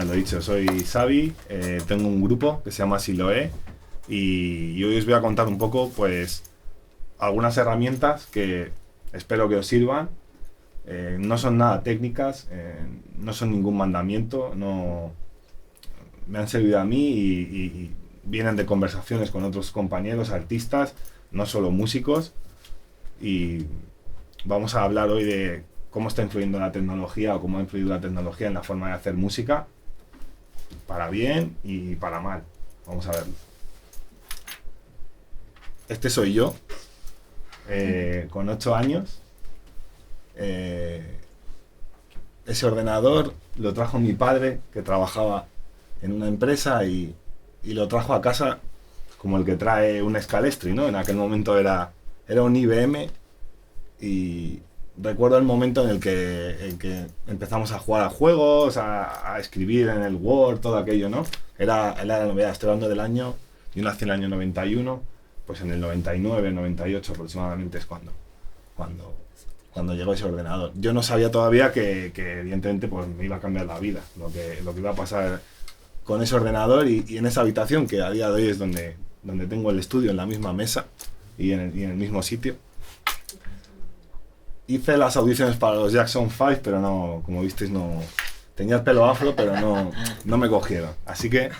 lo dicho, soy Xavi, tengo un grupo que se llama Siloé y hoy os voy a contar un poco, pues, algunas herramientas que espero que os sirvan. No son nada técnicas, no son ningún mandamiento, no me han servido a mí y vienen de conversaciones con otros compañeros, artistas, no solo músicos. Y vamos a hablar hoy de cómo está influyendo la tecnología o cómo ha influido la tecnología en la forma de hacer música, para bien y para mal. Vamos a verlo. Este soy yo, con 8 años. Ese ordenador lo trajo mi padre, que trabajaba en una empresa, y lo trajo a casa como el que trae un Scalestri, ¿no? En aquel momento era un IBM, y recuerdo el momento en el que empezamos a jugar a juegos, a escribir en el Word, todo aquello, ¿no? Era la novedad. Estoy hablando del año, yo nací en el año 91, pues en el 99, 98 aproximadamente es cuando llegó ese ordenador. Yo no sabía todavía que evidentemente pues me iba a cambiar la vida, lo que iba a pasar con ese ordenador y en esa habitación, que a día de hoy es donde tengo el estudio, en la misma mesa y en el mismo sitio. Hice las audiciones para los Jackson 5, pero no, como visteis, no tenía el pelo afro, pero no me cogieron. Así que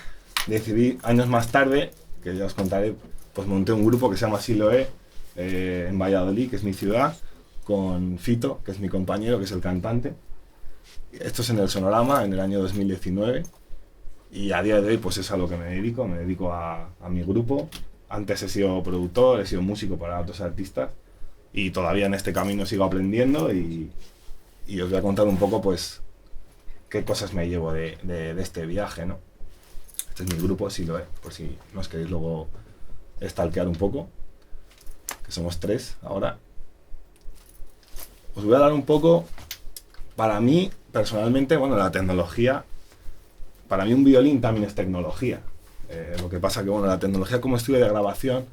decidí, años más tarde, que ya os contaré, pues monté un grupo que se llama Siloé, en Valladolid, que es mi ciudad, con Fito, que es mi compañero, que es el cantante. Esto es en el Sonorama, en el año 2019, y a día de hoy pues es a lo que me dedico a mi grupo. Antes he sido productor, he sido músico para otros artistas, y todavía en este camino sigo aprendiendo, y os voy a contar un poco pues qué cosas me llevo de este viaje, ¿no? Este es mi grupo, Siloé, por si nos queréis luego stalkear un poco, que somos 3 ahora. Os voy a dar un poco, para mí, personalmente, bueno, la tecnología, para mí un violín también es tecnología. Lo que pasa que, bueno, la tecnología como estudio de grabación,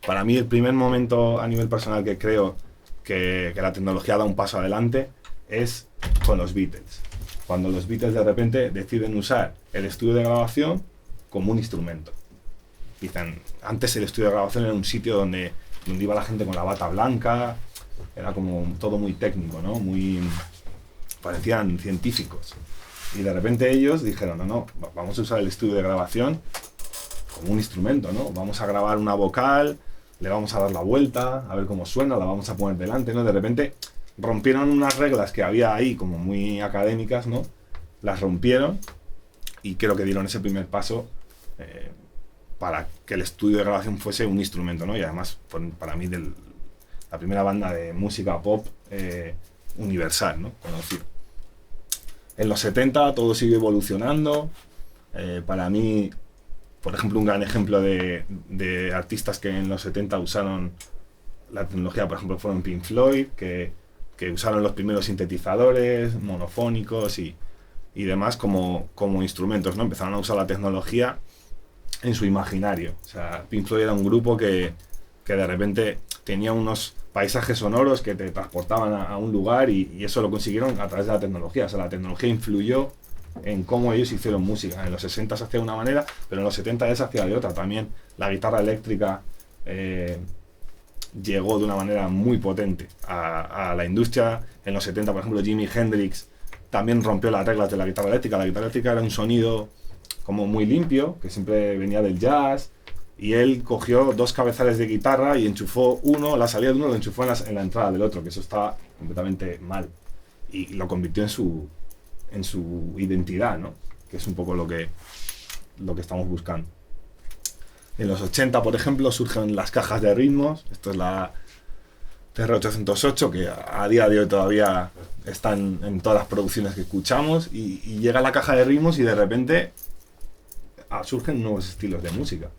para mí el primer momento a nivel personal que creo que la tecnología da un paso adelante es con los Beatles. Cuando los Beatles de repente deciden usar el estudio de grabación como un instrumento. Dicen, antes el estudio de grabación era un sitio donde iba la gente con la bata blanca. Era como todo muy técnico, ¿no? Parecían científicos. Y de repente ellos dijeron, no, vamos a usar el estudio de grabación como un instrumento, ¿no? Vamos a grabar una vocal, le vamos a dar la vuelta, a ver cómo suena, la vamos a poner delante, ¿no? De repente rompieron unas reglas que había ahí como muy académicas, ¿no? Las rompieron y creo que dieron ese primer paso para que el estudio de grabación fuese un instrumento, ¿no? Y además, para mí, la primera banda de música pop universal, ¿no? Conocido. En los 70 todo sigue evolucionando. Para mí, por ejemplo, un gran ejemplo de artistas que en los 70 usaron la tecnología, por ejemplo, fueron Pink Floyd, que usaron los primeros sintetizadores monofónicos y demás como instrumentos, ¿no? Empezaron a usar la tecnología en su imaginario. O sea, Pink Floyd era un grupo que de repente tenía unos paisajes sonoros que te transportaban a un lugar y eso lo consiguieron a través de la tecnología. O sea, la tecnología influyó en cómo ellos hicieron música. En los 60 se hacía de una manera, pero en los 70 ya se hacía de otra. También la guitarra eléctrica llegó de una manera muy potente a la industria. En los 70, por ejemplo, Jimi Hendrix también rompió las reglas de la guitarra eléctrica. La guitarra eléctrica era un sonido como muy limpio, que siempre venía del jazz. Y él cogió 2 cabezales de guitarra y enchufó la salida de uno lo enchufó en la entrada del otro, que eso estaba completamente mal. Y lo convirtió en su identidad, ¿no? Que es un poco lo que estamos buscando. En los 80, por ejemplo, surgen las cajas de ritmos. Esto es la TR-808, que a día de hoy todavía están en todas las producciones que escuchamos. Y llega la caja de ritmos y de repente surgen nuevos estilos de música.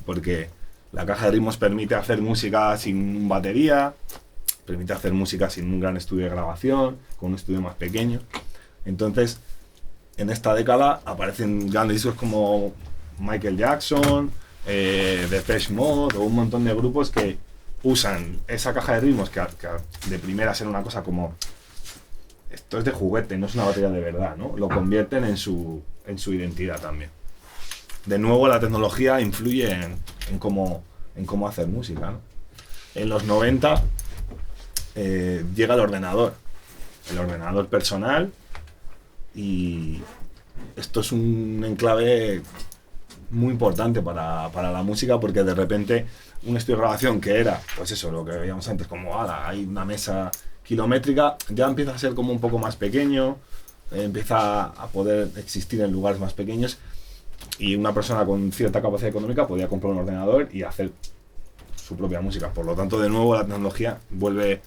Porque la caja de ritmos permite hacer música sin batería, permite hacer música sin un gran estudio de grabación, con un estudio más pequeño. Entonces, en esta década aparecen grandes discos como Michael Jackson, Depeche Mode o un montón de grupos que usan esa caja de ritmos que de primeras era una cosa como esto es de juguete, no es una batería de verdad, ¿no? Lo convierten en su identidad también. De nuevo, la tecnología influye en cómo hacer música, ¿no? En los 90 llega el ordenador personal, y esto es un enclave muy importante para la música, porque de repente un estudio de grabación que era, pues eso, lo que veíamos antes, como hay una mesa kilométrica, ya empieza a ser como un poco más pequeño, empieza a poder existir en lugares más pequeños, y una persona con cierta capacidad económica podía comprar un ordenador y hacer su propia música. Por lo tanto, de nuevo, la tecnología vuelve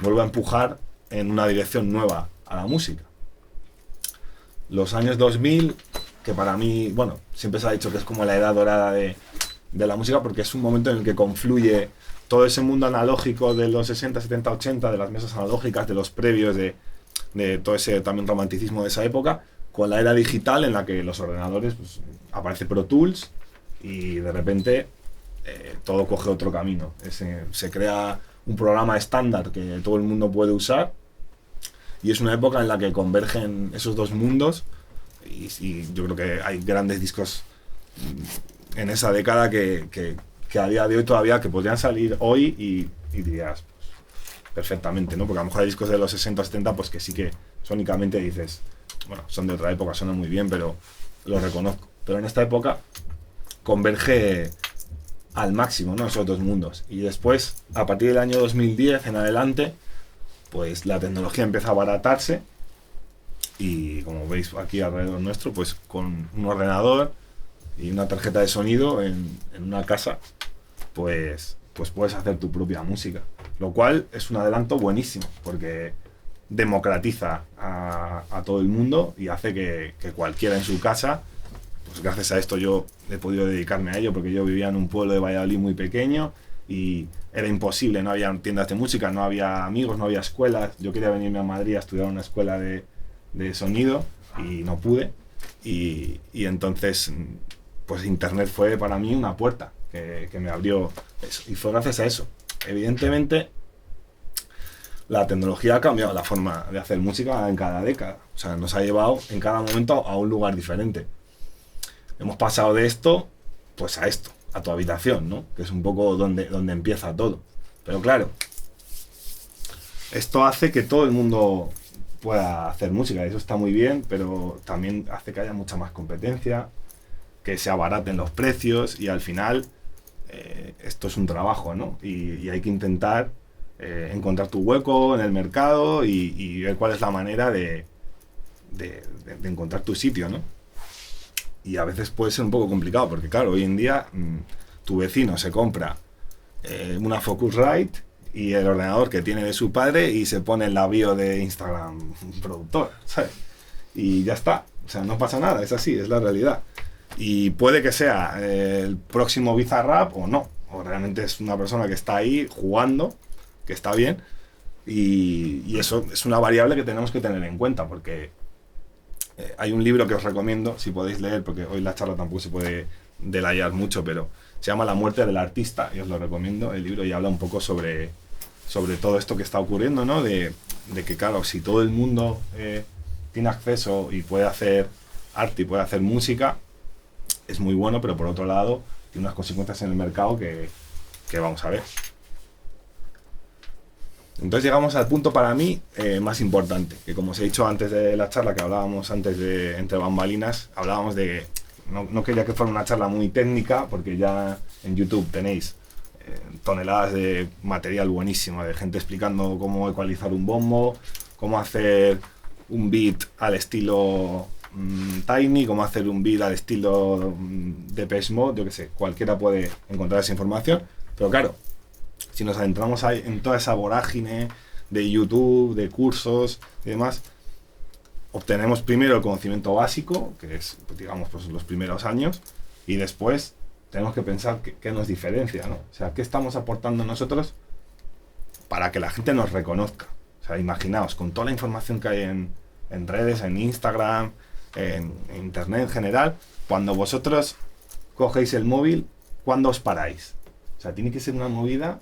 a empujar en una dirección nueva a la música. Los años 2000, que para mí, bueno, siempre se ha dicho que es como la edad dorada de la música, porque es un momento en el que confluye todo ese mundo analógico de los 60, 70, 80, de las mesas analógicas, de los previos, de todo ese también romanticismo de esa época, con la era digital en la que los ordenadores, pues, aparece Pro Tools, y de repente todo coge otro camino. Se crea un programa estándar que todo el mundo puede usar, y es una época en la que convergen esos dos mundos, y yo creo que hay grandes discos en esa década que a día de hoy todavía que podrían salir hoy y dirías, pues, perfectamente, ¿no? Porque a lo mejor hay discos de los 60 o 70 pues que sí que sónicamente dices, bueno, son de otra época, suenan muy bien, pero lo reconozco. Pero en esta época converge al máximo, ¿no? Esos dos mundos. Y después, a partir del año 2010 en adelante, pues la tecnología empieza a abaratarse, y como veis aquí alrededor nuestro, pues con un ordenador y una tarjeta de sonido en una casa, pues puedes hacer tu propia música. Lo cual es un adelanto buenísimo, porque democratiza a todo el mundo y hace que cualquiera en su casa, pues gracias a esto yo he podido dedicarme a ello, porque yo vivía en un pueblo de Valladolid muy pequeño y era imposible, no había tiendas de música, no había amigos, no había escuelas. Yo quería venirme a Madrid a estudiar en una escuela de sonido y no pude, y entonces pues internet fue para mí una puerta que me abrió eso, y fue gracias a eso. Evidentemente la tecnología ha cambiado la forma de hacer música en cada década, o sea, nos ha llevado en cada momento a un lugar diferente. Hemos pasado de esto pues a esto, a tu habitación, ¿no? Que es un poco donde empieza todo. Pero claro, esto hace que todo el mundo pueda hacer música, y eso está muy bien, pero también hace que haya mucha más competencia, que se abaraten los precios, y al final esto es un trabajo, ¿no? Y hay que intentar encontrar tu hueco en el mercado y ver cuál es la manera de encontrar tu sitio, ¿no? Y a veces puede ser un poco complicado, porque claro, hoy en día tu vecino se compra una Focusrite y el ordenador que tiene de su padre, y se pone en la bio de Instagram productor, ¿sabes? Y ya está, o sea, no pasa nada, es así, es la realidad. Y puede que sea el próximo Bizarrap o no, o realmente es una persona que está ahí jugando, que está bien, y eso es una variable que tenemos que tener en cuenta, porque hay un libro que os recomiendo, si podéis leer, porque hoy la charla tampoco se puede delayar mucho, pero se llama La muerte del artista, y os lo recomiendo el libro, y habla un poco sobre todo esto que está ocurriendo, ¿no? De que claro, si todo el mundo tiene acceso y puede hacer arte y puede hacer música, es muy bueno, pero por otro lado tiene unas consecuencias en el mercado que vamos a ver. Entonces llegamos al punto para mí más importante, que como os he dicho antes de la charla, que hablábamos antes de entre bambalinas, hablábamos de, no quería que fuera una charla muy técnica, porque ya en YouTube tenéis toneladas de material buenísimo, de gente explicando cómo ecualizar un bombo, cómo hacer un beat al estilo Tiny, cómo hacer un beat al estilo Depeche Mode, yo que sé, cualquiera puede encontrar esa información, pero claro, si nos adentramos ahí en toda esa vorágine de YouTube, de cursos y demás, obtenemos primero el conocimiento básico, que es, digamos, pues los primeros años, y después tenemos que pensar qué nos diferencia, ¿no? O sea, qué estamos aportando nosotros para que la gente nos reconozca. O sea, imaginaos, con toda la información que hay en redes, en Instagram, en internet en general, cuando vosotros cogéis el móvil, ¿cuándo os paráis? O sea, tiene que ser una movida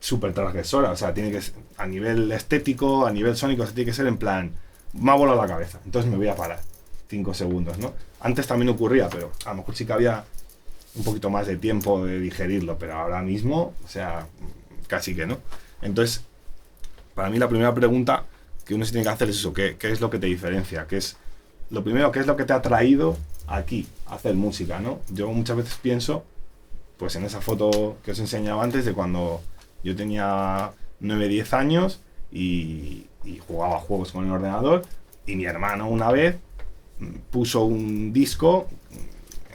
súper transgresora, o sea, tiene que ser, a nivel estético, a nivel sónico, o sea, tiene que ser en plan, me ha volado la cabeza, entonces me voy a parar 5 segundos, ¿no? Antes también ocurría, pero a lo mejor sí que había un poquito más de tiempo de digerirlo, pero ahora mismo, o sea, casi que no. Entonces, para mí la primera pregunta que uno se tiene que hacer es eso, ¿qué es lo que te diferencia? ¿Qué es lo primero, qué es lo que te ha traído aquí a hacer música, ¿no? Yo muchas veces pienso, pues en esa foto que os enseñaba antes de cuando yo tenía 9-10 años y jugaba juegos con el ordenador, y mi hermano una vez puso un disco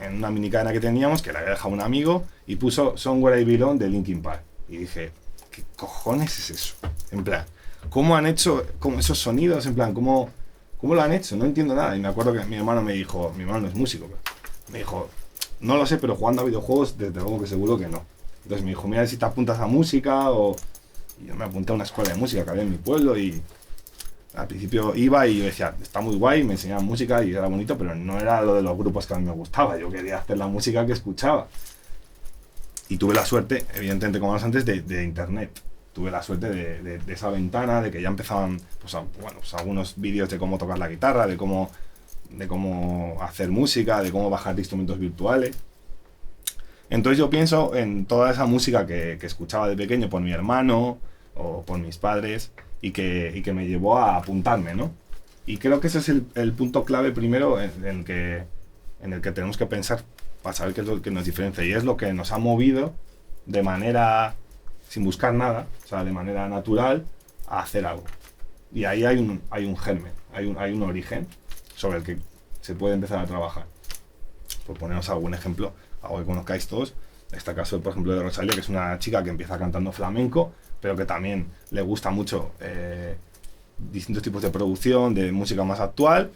en una minicadena que teníamos, que le había dejado un amigo, y puso Somewhere I Belong de Linkin Park. Y dije, ¿qué cojones es eso? En plan, ¿cómo han hecho esos sonidos? En plan, ¿cómo lo han hecho? No entiendo nada. Y me acuerdo que mi hermano me dijo, mi hermano no es músico, pero me dijo, no lo sé, pero jugando a videojuegos, desde luego que seguro que no. Entonces me dijo, mira si te apuntas a música, y yo me apunté a una escuela de música que había en mi pueblo, y al principio iba y yo decía, está muy guay, me enseñaban música y era bonito, pero no era lo de los grupos que a mí me gustaba, yo quería hacer la música que escuchaba. Y tuve la suerte, evidentemente como antes, de internet. Tuve la suerte de esa ventana, de que ya empezaban pues algunos vídeos de cómo tocar la guitarra, de cómo hacer música, de cómo bajar de instrumentos virtuales. Entonces yo pienso en toda esa música que escuchaba de pequeño por mi hermano o por mis padres, y que me llevó a apuntarme, ¿no? Y creo que ese es el punto clave primero en el que tenemos que pensar para saber qué es lo que nos diferencia, y es lo que nos ha movido de manera, sin buscar nada, o sea, de manera natural, a hacer algo. Y ahí hay un germen, hay un origen sobre el que se puede empezar a trabajar. Por poneros algún ejemplo, algo que conozcáis todos, este caso, por ejemplo, de Rosalía, que es una chica que empieza cantando flamenco, pero que también le gusta mucho distintos tipos de producción, de música más actual,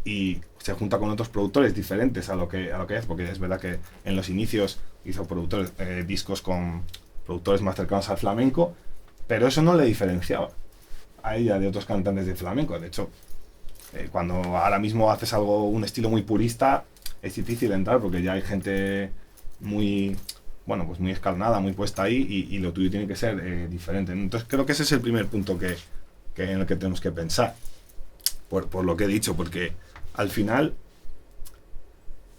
y se junta con otros productores diferentes a lo que es, porque es verdad que en los inicios hizo discos con productores más cercanos al flamenco, pero eso no le diferenciaba a ella de otros cantantes de flamenco. De hecho, cuando ahora mismo haces un estilo muy purista, es difícil entrar porque ya hay gente muy escalonada, muy puesta ahí, y lo tuyo tiene que ser diferente. Entonces creo que ese es el primer punto en el que tenemos que pensar, por lo que he dicho, porque al final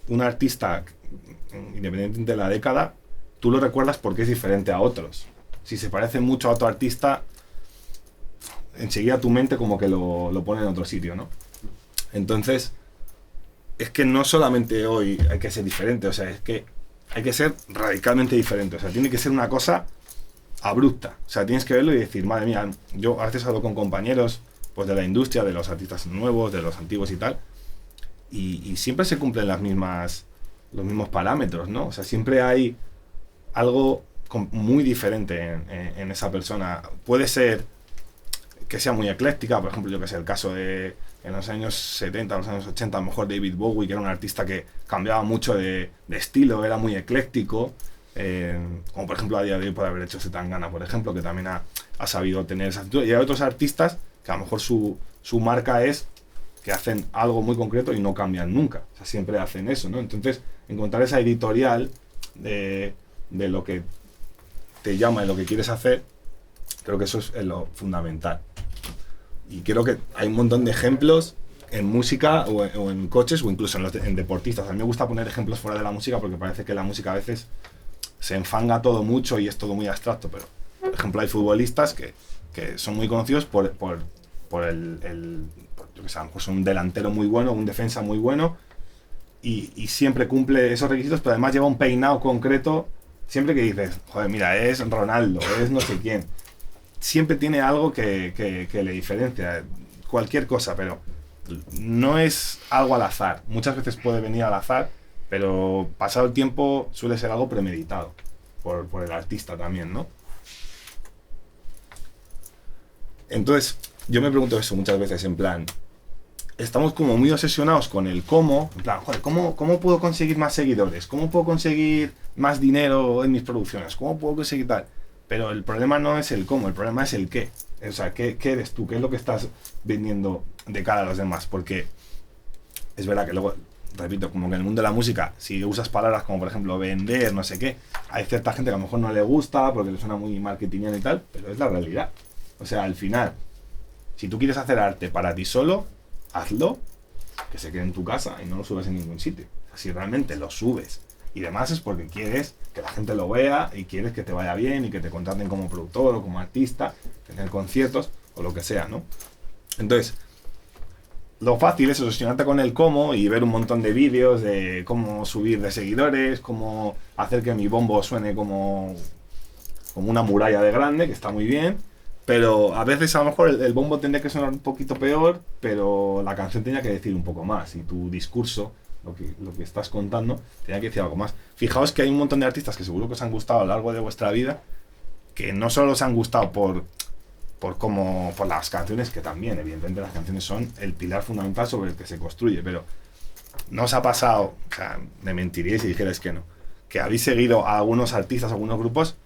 un artista, independientemente de la década, tú lo recuerdas porque es diferente a otros. Si se parece mucho a otro artista, enseguida tu mente como que lo pone en otro sitio, ¿no? Entonces, es que no solamente hoy hay que ser diferente, o sea, es que hay que ser radicalmente diferente, o sea, tiene que ser una cosa abrupta, o sea, tienes que verlo y decir, madre mía, yo a veces hablo con compañeros pues de la industria, de los artistas nuevos, de los antiguos y tal, y siempre se cumplen los mismos parámetros, ¿no? O sea, siempre hay algo muy diferente en esa persona. Puede ser que sea muy ecléctica, por ejemplo, yo que sé, el caso de en los años 70, en los años 80, a lo mejor David Bowie, que era un artista que cambiaba mucho de estilo, era muy ecléctico, como por ejemplo a día de hoy puede haber hecho Zetangana, por ejemplo, que también ha sabido tener esa actitud. Y hay otros artistas que a lo mejor su marca es que hacen algo muy concreto y no cambian nunca, o sea, siempre hacen eso, ¿no? Entonces, encontrar esa editorial de lo que te llama y lo que quieres hacer, creo que eso es lo fundamental. Y creo que hay un montón de ejemplos en música o en coches o incluso en deportistas. A mí me gusta poner ejemplos fuera de la música porque parece que la música a veces se enfanga todo mucho y es todo muy abstracto, pero por ejemplo hay futbolistas que son muy conocidos por yo que sé, a lo mejor son un delantero muy bueno, un defensa muy bueno, y siempre cumple esos requisitos, pero además lleva un peinado concreto. Siempre que dices, joder, mira, es Ronaldo, es no sé quién, siempre tiene algo que le diferencia, cualquier cosa, pero no es algo al azar. Muchas veces puede venir al azar, pero pasado el tiempo suele ser algo premeditado por el artista también, ¿no? Entonces, yo me pregunto eso muchas veces, en plan, estamos como muy obsesionados con el cómo, en plan, joder, ¿cómo puedo conseguir más seguidores? ¿Cómo puedo conseguir más dinero en mis producciones? ¿Cómo puedo conseguir tal? Pero el problema no es el cómo, el problema es el qué. O sea, ¿qué eres tú? ¿Qué es lo que estás vendiendo de cara a los demás? Porque es verdad que luego repito, como que en el mundo de la música, si usas palabras como por ejemplo vender, no sé qué, hay cierta gente que a lo mejor no le gusta porque le suena muy marketingiano y tal, pero es la realidad. O sea, al final, si tú quieres hacer arte para ti solo, hazlo, que se quede en tu casa y no lo subes en ningún sitio. O sea, si realmente lo subes y demás es porque quieres que la gente lo vea y quieres que te vaya bien y que te contraten como productor o como artista, tener conciertos o lo que sea, ¿no? Entonces, lo fácil es obsesionarte con el cómo y ver un montón de vídeos de cómo subir de seguidores, cómo hacer que mi bombo suene como una muralla de grande, que está muy bien, pero a veces a lo mejor el bombo tendría que sonar un poquito peor, pero la canción tenía que decir un poco más y tu discurso, lo que estás contando, tenía que decir algo más. Fijaos que hay un montón de artistas que seguro que os han gustado a lo largo de vuestra vida, que no solo os han gustado por las canciones, que también, evidentemente las canciones son el pilar fundamental sobre el que se construye, pero no os ha pasado, o sea, me mentiríais si dijerais que no, que habéis seguido a algunos artistas, a algunos grupos,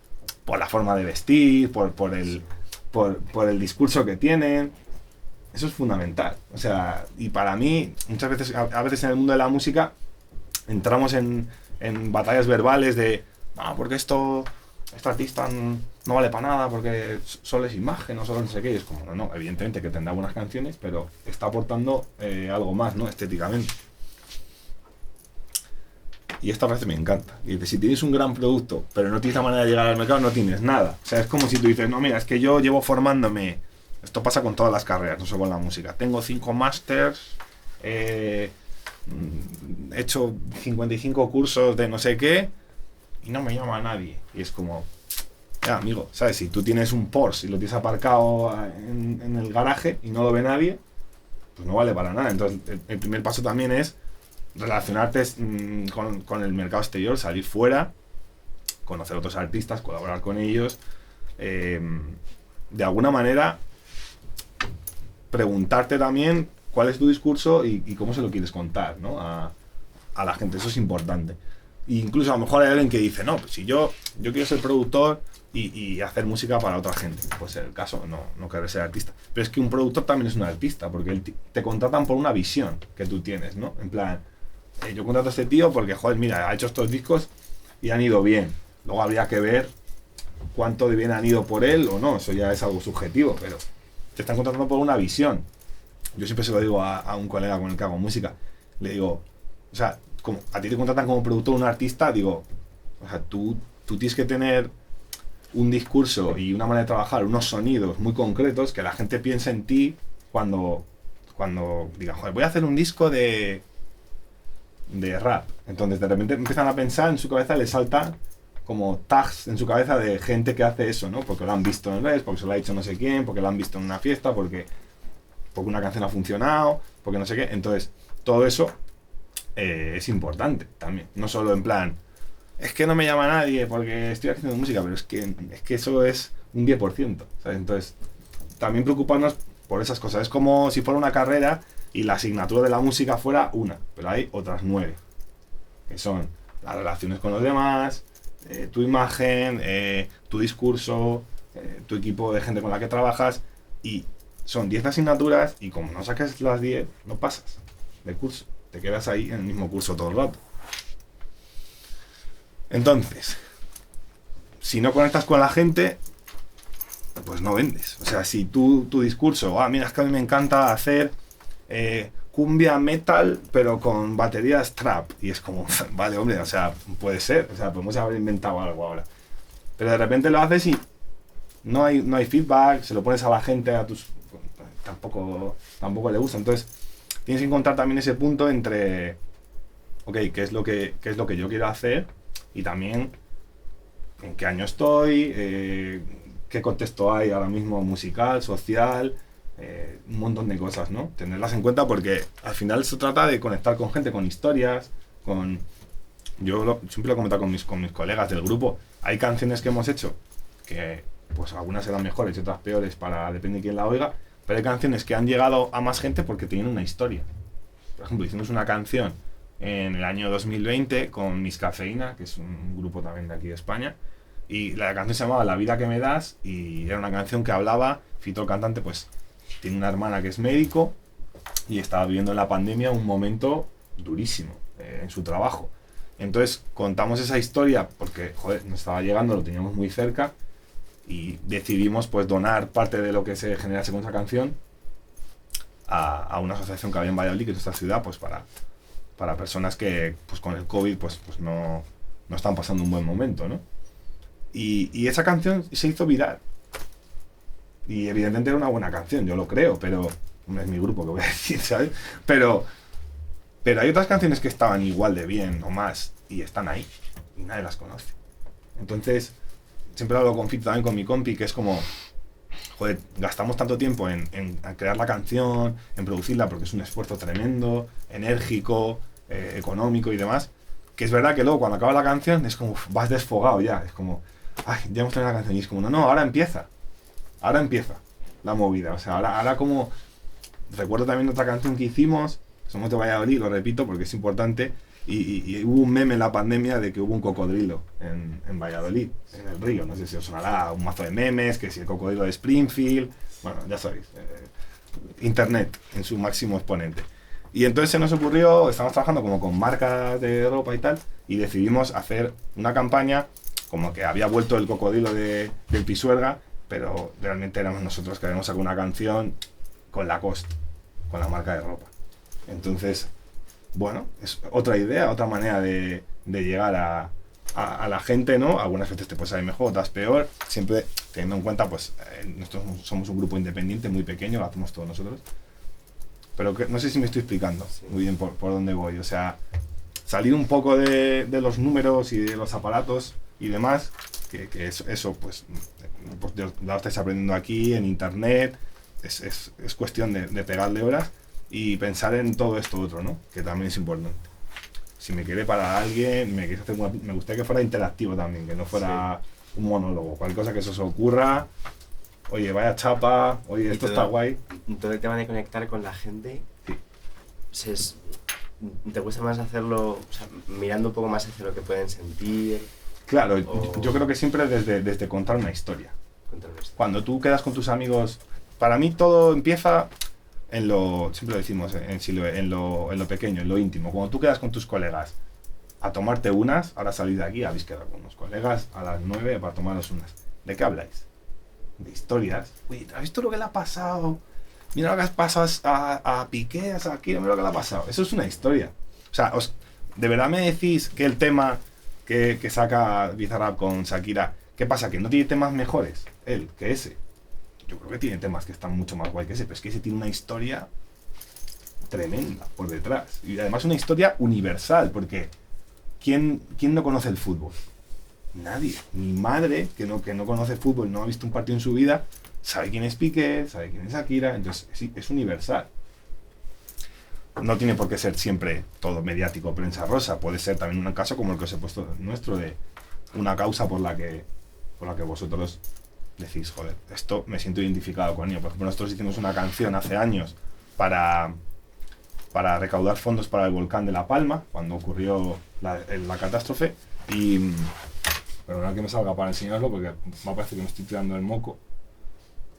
por la forma de vestir, por el discurso que tienen. Eso es fundamental. O sea, y para mí, muchas veces, a veces en el mundo de la música, entramos en batallas verbales de, porque este artista no vale para nada, porque solo es imagen, o solo no sé qué. Y es como, no, evidentemente que tendrá buenas canciones, pero está aportando algo más, ¿no? Estéticamente. Y esta frase me encanta. Y dice, si tienes un gran producto, pero no tienes la manera de llegar al mercado, no tienes nada. O sea, es como si tú dices, no, mira, es que yo llevo formándome. Esto pasa con todas las carreras, no solo con la música. Tengo 5 másters, he hecho 55 cursos de no sé qué, y no me llama a nadie. Y es como, ya, amigo, ¿sabes? Si tú tienes un Porsche y lo tienes aparcado en el garaje y no lo ve nadie, pues no vale para nada. Entonces, el primer paso también es relacionarte con el mercado exterior, salir fuera, conocer otros artistas, colaborar con ellos, de alguna manera preguntarte también cuál es tu discurso y cómo se lo quieres contar, ¿no? a la gente. Eso es importante. E incluso a lo mejor hay alguien que dice, no, pues si yo quiero ser productor y hacer música para otra gente, puede ser el caso, no querer ser artista, pero es que un productor también es un artista, porque te contratan por una visión que tú tienes, ¿no? En plan, yo contrato a este tío porque, joder, mira, ha hecho estos discos y han ido bien. Luego habría que ver cuánto de bien han ido por él o no, eso ya es algo subjetivo, pero te están contratando por una visión. Yo siempre se lo digo a un colega con el que hago música, le digo, o sea, como a ti te contratan como productor, un artista, digo, o sea, tú tienes que tener un discurso y una manera de trabajar, unos sonidos muy concretos que la gente piense en ti cuando diga, joder, voy a hacer un disco de rap. Entonces de repente empiezan a pensar, en su cabeza les salta como tags en su cabeza de gente que hace eso, ¿no? Porque lo han visto en redes, porque se lo ha dicho no sé quién, porque lo han visto en una fiesta, porque una canción ha funcionado, porque no sé qué. Entonces todo eso es importante también. No solo en plan, es que no me llama nadie porque estoy haciendo música, pero es que eso es un 10%, ¿sabes? Entonces también preocuparnos por esas cosas. Es como si fuera una carrera y la asignatura de la música fuera una, pero hay otras 9, que son las relaciones con los demás, tu imagen, tu discurso, tu equipo de gente con la que trabajas, y son 10 asignaturas y como no saques las 10, no pasas de curso, te quedas ahí en el mismo curso todo el rato. Entonces, si no conectas con la gente, pues no vendes. O sea, si tu discurso, mira, es que a mí me encanta hacer cumbia metal, pero con baterías trap, y es como, vale, hombre, o sea, puede ser, o sea, podemos haber inventado algo ahora, pero de repente lo haces y no hay feedback, se lo pones a la gente, tampoco le gusta. Entonces tienes que encontrar también ese punto entre, ok, qué es lo que yo quiero hacer, y también en qué año estoy, qué contexto hay ahora mismo musical, social, un montón de cosas, ¿no? Tenerlas en cuenta, porque al final se trata de conectar con gente, con historias, yo siempre lo he comentado con mis colegas del grupo. Hay canciones que hemos hecho que pues algunas serán mejores y otras peores, depende de quién la oiga, pero hay canciones que han llegado a más gente porque tienen una historia. Por ejemplo, hicimos una canción en el año 2020 con Miss Cafeína, que es un grupo también de aquí de España, y la canción se llamaba La vida que me das, y era una canción que hablaba, Fito el cantante pues tiene una hermana que es médico y estaba viviendo en la pandemia un momento durísimo en su trabajo. Entonces contamos esa historia porque, joder, nos estaba llegando, lo teníamos muy cerca y decidimos pues donar parte de lo que se generase con esa canción a una asociación que había en Valladolid, que es nuestra ciudad, pues para personas que pues con el COVID pues no están pasando un buen momento, ¿no? Y esa canción se hizo viral. Y evidentemente era una buena canción, yo lo creo, pero no es mi grupo que voy a decir, ¿sabes? Pero hay otras canciones que estaban igual de bien o más y están ahí y nadie las conoce. Entonces, siempre hablo con Fito, también con mi compi, que es como, joder, gastamos tanto tiempo en crear la canción, en producirla, porque es un esfuerzo tremendo, enérgico, económico y demás, que es verdad que luego cuando acaba la canción es como, vas desfogado ya, es como, ay, ya hemos tenido la canción y es como, no, ahora empieza la movida, o sea, ahora como, recuerdo también otra canción que hicimos, Somos de Valladolid, lo repito porque es importante, y hubo un meme en la pandemia de que hubo un cocodrilo en Valladolid, en el río, no sé si os sonará un mazo de memes, que si el cocodrilo de Springfield, bueno, ya sabéis, internet en su máximo exponente. Y entonces se nos ocurrió, estamos trabajando como con marcas de ropa y tal, y decidimos hacer una campaña como que había vuelto el cocodrilo del Pisuerga, pero realmente éramos nosotros que habíamos sacado una canción con Lacoste, con la marca de ropa. Entonces, bueno, es otra idea, otra manera de llegar a la gente, ¿no? Algunas veces te puede salir mejor, otras peor, siempre teniendo en cuenta, pues, nosotros somos un grupo independiente muy pequeño, lo hacemos todos nosotros. Pero no sé si me estoy explicando muy bien por dónde voy, o sea, salir un poco de los números y de los aparatos y demás, que eso pues lo estáis aprendiendo aquí, en internet, es cuestión de pegarle horas y pensar en todo esto otro, ¿no? Que también es importante. Si me quiere parar alguien, me gustaría que fuera interactivo también, que no fuera un monólogo, cualquier cosa que eso se ocurra, oye, vaya chapa, oye, esto está guay. Todo el tema de conectar con la gente, ¿te gusta más hacerlo, o sea, mirando un poco más hacia lo que pueden sentir? Claro, yo creo que siempre desde contar una historia. Cuando tú quedas con tus amigos, para mí todo empieza siempre lo decimos en lo pequeño, en lo íntimo. Cuando tú quedas con tus colegas a tomarte unas, ahora salís de aquí, habéis quedado con unos colegas a las 9 para tomaros unas. ¿De qué habláis? De historias. Oye, ¿has visto lo que le ha pasado? Mira lo que has pasado a Piqué, a Shakira, mira lo que le ha pasado. Eso es una historia. O sea, ¿de verdad me decís que el tema que saca Bizarrap con Shakira, qué pasa? ¿Que no tiene temas mejores él que ese? Yo creo que tiene temas que están mucho más guay que ese, pero es que ese tiene una historia tremenda por detrás. Y además una historia universal, porque ¿quién no conoce el fútbol? Nadie. Mi madre, que no conoce fútbol, no ha visto un partido en su vida, sabe quién es Piqué, sabe quién es Shakira, entonces sí, es universal. No tiene por qué ser siempre todo mediático, prensa rosa, puede ser también un caso como el que os he puesto nuestro, de una causa por la que vosotros decís, joder, esto me siento identificado con ello. Por ejemplo, nosotros hicimos una canción hace años para recaudar fondos para el volcán de La Palma, cuando ocurrió la catástrofe, y perdonad que me salga para enseñarlo porque me parece que me estoy tirando el moco,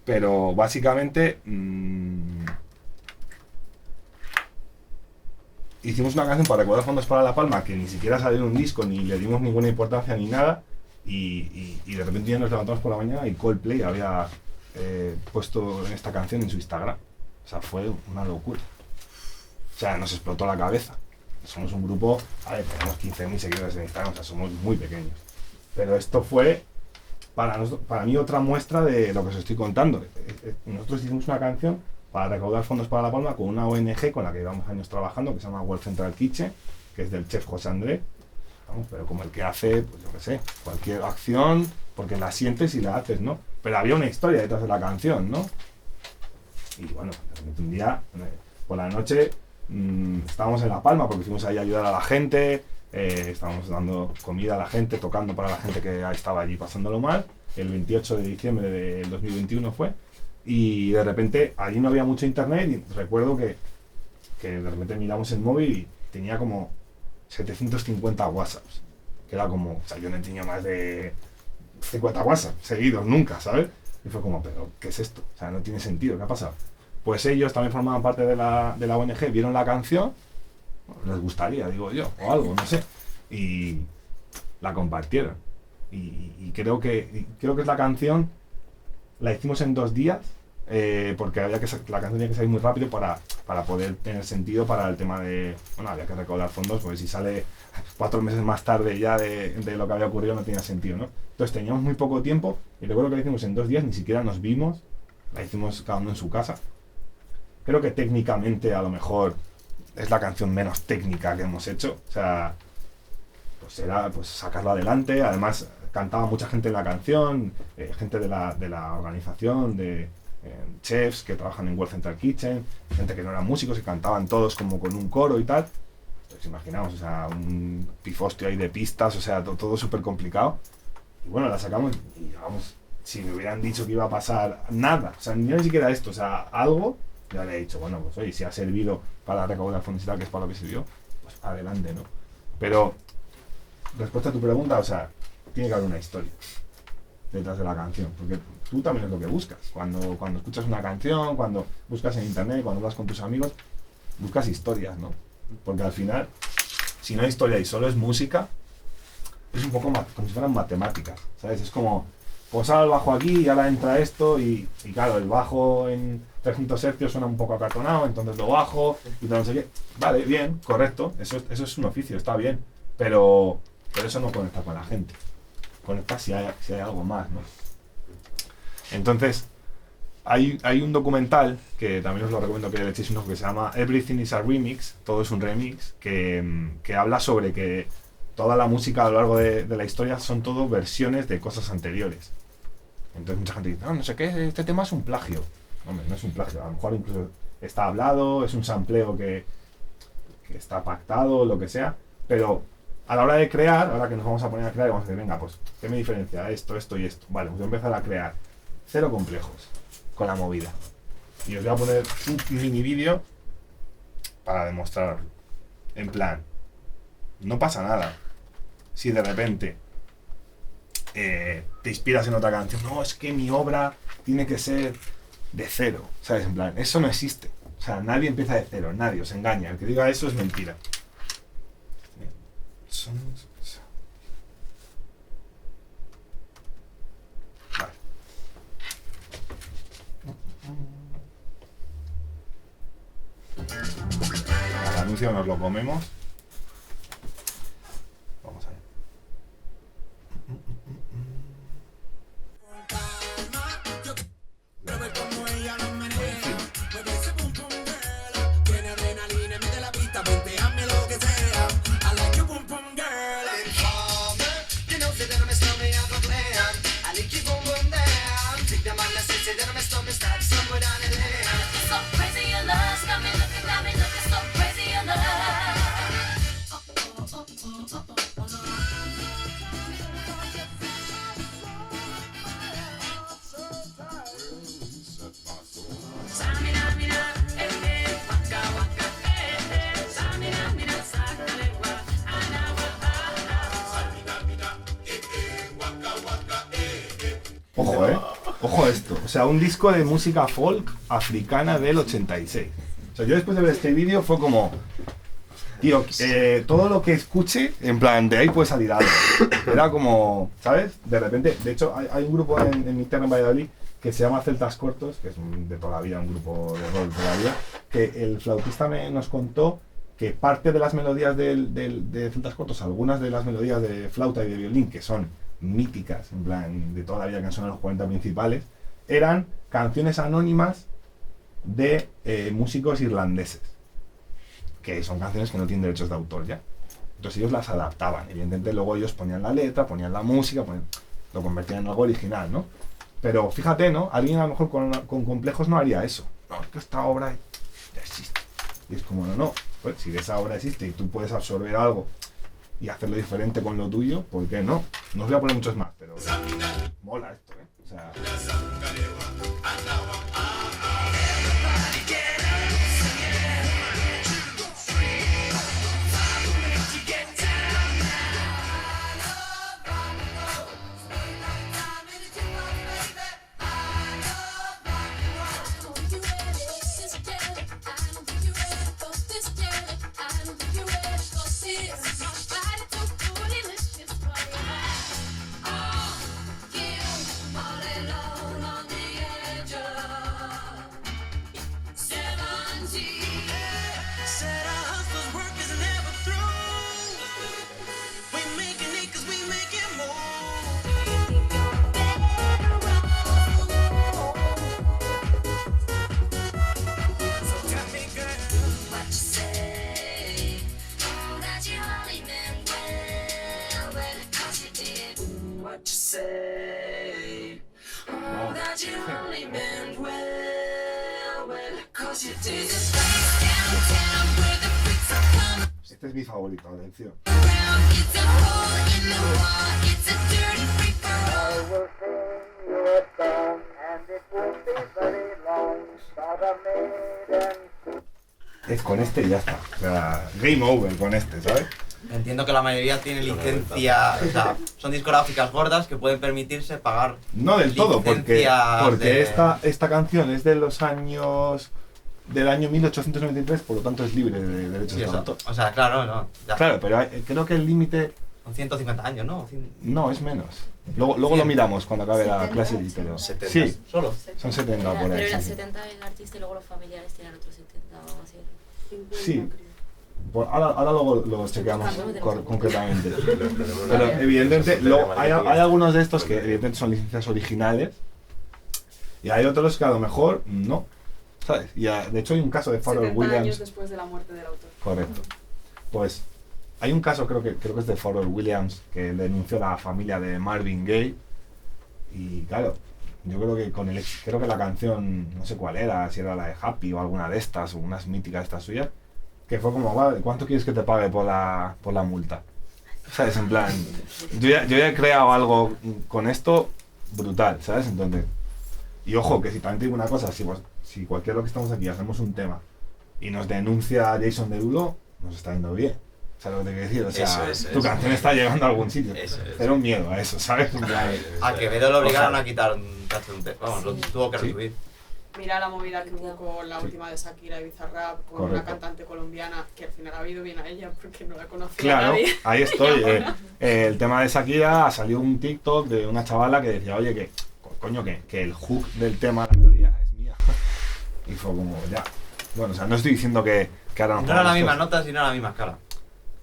pero básicamente hicimos una canción para recaudar fondos para La Palma que ni siquiera salió en un disco, ni le dimos ninguna importancia ni nada. Y de repente ya nos levantamos por la mañana y Coldplay había puesto esta canción en su Instagram. O sea, fue una locura. O sea, nos explotó la cabeza. Somos un grupo, tenemos 15.000 seguidores en Instagram, o sea, somos muy pequeños. Pero esto fue, para mí, otra muestra de lo que os estoy contando. Nosotros hicimos una canción para recaudar fondos para La Palma con una ONG con la que llevamos años trabajando, que se llama World Central Kitchen, que es del chef José Andrés. Vamos, pero como el que hace, pues yo qué sé, cualquier acción, porque la sientes y la haces, ¿no? Pero había una historia detrás de la canción, ¿no? Y bueno, de repente un día, por la noche, estábamos en La Palma porque fuimos ahí a ayudar a la gente, estábamos dando comida a la gente, tocando para la gente que estaba allí pasándolo mal. El 28 de diciembre del 2021 fue, y de repente allí no había mucho internet y recuerdo que de repente miramos el móvil y tenía como 750 WhatsApps, que era como, o sea, yo no tenía más de 50 WhatsApps seguidos nunca, ¿sabes? Y fue como, pero ¿qué es esto? O sea, no tiene sentido, ¿qué ha pasado? Pues ellos también formaban parte de la ONG, vieron la canción les gustaría, digo yo, o algo, no sé. Y la compartieron. Y creo que es la canción, la hicimos en 2 días, porque la canción tenía que salir muy rápido para poder tener sentido para el tema de, bueno, había que recaudar fondos, porque si sale 4 meses más tarde ya de lo que había ocurrido no tenía sentido, ¿no? Entonces teníamos muy poco tiempo y recuerdo que la hicimos en 2 días, ni siquiera nos vimos, la hicimos cada uno en su casa. Creo que técnicamente a lo mejor es la canción menos técnica que hemos hecho, o sea, pues era pues sacarlo adelante. Además cantaba mucha gente en la canción, gente de la organización, de chefs que trabajan en World Central Kitchen, gente que no eran músicos y cantaban todos como con un coro y tal. Pues imaginaos, o sea, un pifostio ahí de pistas, o sea, todo súper complicado. Y bueno, la sacamos y vamos, si me hubieran dicho que iba a pasar nada, o sea, ni siquiera esto, o sea, algo, ya le he dicho, bueno, pues oye, si ha servido para recaudar fondos y tal, que es para lo que sirvió, pues adelante, ¿no? Pero, respuesta a tu pregunta, o sea, tiene que haber una historia detrás de la canción, porque tú también es lo que buscas. Cuando escuchas una canción, cuando buscas en internet, cuando hablas con tus amigos, buscas historias, ¿no? Porque al final, si no hay historia y solo es música, es un poco como si fueran matemáticas, ¿sabes? Es como, pues ahora el bajo aquí y ahora entra esto y claro, el bajo en 300 hercios suena un poco acartonado, entonces lo bajo y no sé qué. Vale, bien, correcto, eso es un oficio, está bien, pero eso no conecta con la gente. Conecta si hay algo más, ¿no? Entonces, hay un documental que también os lo recomiendo que le echéis un ojo, que se llama Everything is a Remix, todo es un remix, que habla sobre que toda la música a lo largo de la historia son todo versiones de cosas anteriores. Entonces mucha gente dice, no sé qué, este tema es un plagio. Hombre, no es un plagio, a lo mejor incluso está hablado, es un sampleo que está pactado, lo que sea, pero a la hora de crear, ahora que nos vamos a poner a crear, vamos a decir, venga, pues, ¿qué me diferencia esto, esto y esto? Vale, pues voy a empezar a crear 0 complejos con la movida. Y os voy a poner un mini vídeo para demostrarlo. En plan, no pasa nada si de repente te inspiras en otra canción. No, es que mi obra tiene que ser de 0, ¿sabes? En plan, eso no existe. O sea, nadie empieza de 0, nadie, os engaña. El que diga eso es mentira. Vale. Al anuncio nos lo comemos. Vamos a ver. Ojo, ojo a esto. O sea, un disco de música folk africana del 86. O sea, yo después de ver este vídeo fue como, tío, todo lo que escuche, en plan, de ahí puede salir algo. Era como, ¿sabes? De repente, de hecho, hay un grupo en mi tierra en Valladolid que se llama Celtas Cortos, que es de toda la vida, un grupo de rock de toda la vida, que el flautista nos contó que parte de las melodías de Celtas Cortos, algunas de las melodías de flauta y de violín, que son míticas, en plan, de toda la vida que han sonado los 40 principales, eran canciones anónimas de músicos irlandeses, que son canciones que no tienen derechos de autor ya. Entonces ellos las adaptaban, evidentemente luego ellos ponían la letra, ponían la música, lo convertían en algo original, ¿no? Pero fíjate, ¿no? Alguien a lo mejor con complejos no haría eso. No, es que esta obra ya existe. Y es como, no, pues si esa obra existe y tú puedes absorber algo y hacerlo diferente con lo tuyo, ¿por qué no? No os voy a poner muchos más, pero mola esto, ¿eh? O sea... Este es mi favorito, atención. Es con este y ya está. O sea, game over con este, ¿sabes? Entiendo que la mayoría tiene licencia, o sea, son discográficas gordas que pueden permitirse pagar. No del todo, porque de- esta canción es de los años... del año 1893, por lo tanto es libre de derechos Sí, de eso, autor. o sea, claro, no. Ya. Claro, pero creo que el límite... Son 150 años, ¿no? No, es menos. Luego lo miramos cuando acabe la clase, pero... 70. Sí, Solo. son 70 por ahí. Pero era Sí, 70 el artista y luego los familiares tienen otros 70 o algo así. sí. Ahora luego lo chequeamos concretamente. Pero Pero evidentemente hay algunos de estos que evidentemente son licencias originales y hay otros que a lo mejor no, ¿sabes? Y de hecho hay un caso de Pharrell 70 años Williams. después de la muerte del autor. Correcto. Pues hay un caso, creo que es de Pharrell Williams, que denunció a la familia de Marvin Gaye. Y claro, yo creo que creo que la canción, no sé cuál era, si era la de Happy o alguna de estas, o unas míticas de estas suyas, que fue como, vale, ¿cuánto quieres que te pague por la multa? ¿Sabes? En plan, yo ya he creado algo con esto brutal, ¿sabes? Entonces, y ojo, que si también te digo una cosa, si cualquiera de los que estamos aquí hacemos un tema y nos denuncia Jason Derulo, nos está yendo bien. ¿Sabes lo que te quiero decir? O sea, tu canción está llegando a algún sitio. Eso es. Cero miedo a eso, ¿sabes? A Quevedo lo obligaron a quitar un cacho de un tema. Vamos, lo tuvo que Sí. resubir. Mira la movida que hubo con la Sí. última de Shakira y Bizarrap, con Correcto. una cantante colombiana que al final ha ido bien a ella porque no la conocía Claro, nadie. ahí estoy. El tema de Shakira, salió un TikTok de una chavala que decía, oye, coño, que el hook del tema, la melodía, es mía. Y fue como, ya. Bueno, o sea, no estoy diciendo que ahora No nos era la pongamos misma todos- nota, sino la misma escala.